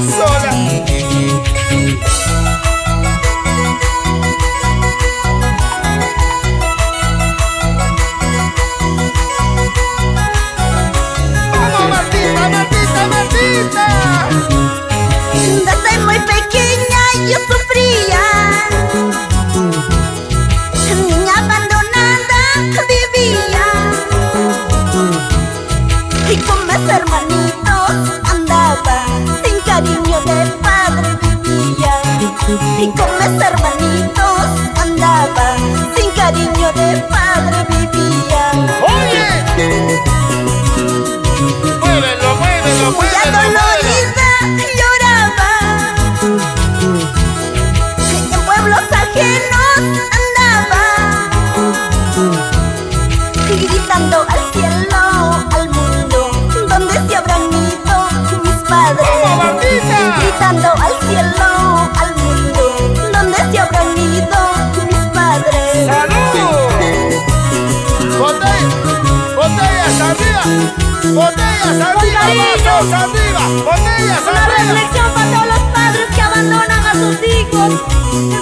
sola. ¡Vamos, Martita, Martita, Martita! Desde muy pequeña yo sufría, niña abandonada vivía, y con mis hermanitos andaba, sin cariño de padre vivía, y con mis hermanitos andaba, sin cariño de padre vivía. ¡Oye! ¡Muévelo, muévelo, Muy muévelo! adolorida lloraba, en pueblos ajenos andaba, gritando al cielo, al mundo, ¿dónde se habrán ido mis padres? ¡Vamos, Martita! Gritando al cielo, al mundo, ¿dónde se habrán ido mis padres? ¡Salud! ¡Botellas arriba! ¡Botellas arriba! ¡Vasos arriba! ¡Botellas Una arriba! reflexión para todos los padres que abandonan a sus hijos.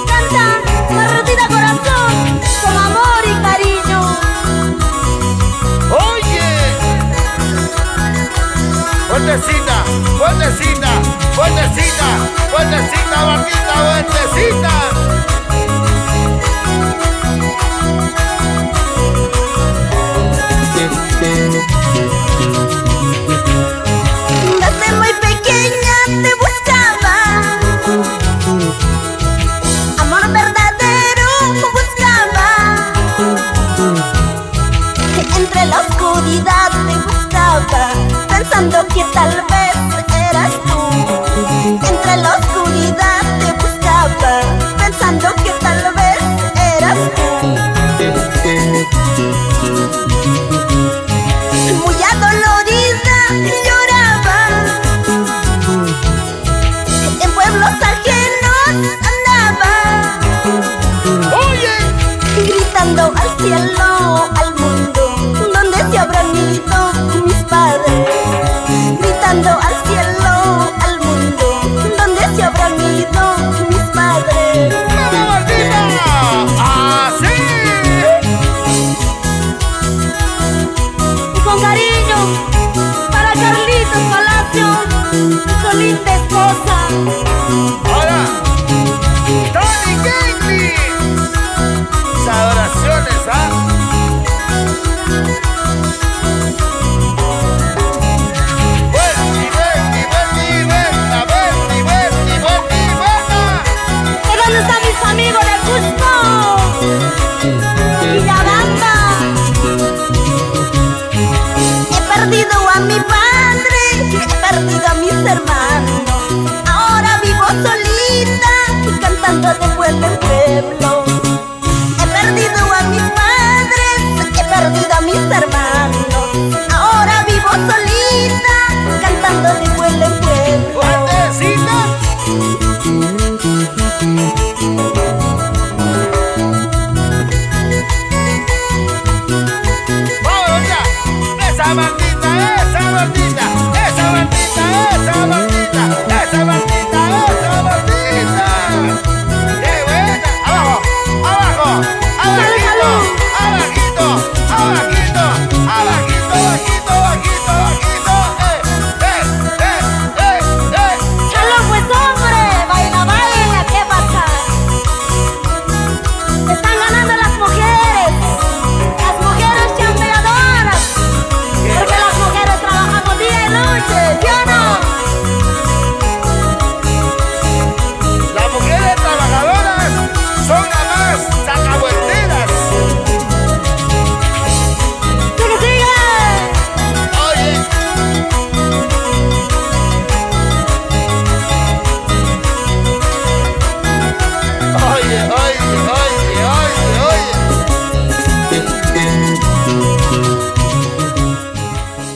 Canta Martita Corazón con amor y cariño. ¡Oye! ¡Fuertecita! ¡Fuertecita! ¡Fuertecita! ¡Fuertecita, Martita! ¡Fuertecita! Desde muy pequeña te buscaba, amor verdadero buscaba, entre la oscuridad te buscaba, pensando que tal vez eras tú. Entre la oscuridad te buscaba, pensando que tal vez eras tú. Muy adolorida lloraba, en pueblos ajenos andaba, ¡Oye! gritando al cielo, al mundo, ¿dónde se habrán ido mis padres? Gritando al cielo, al mundo, ¿dónde se habrán ido mis padres? ¡Vamos, Martita! ¡Así! Y con cariño para Carlitos Palacio, su linda esposa.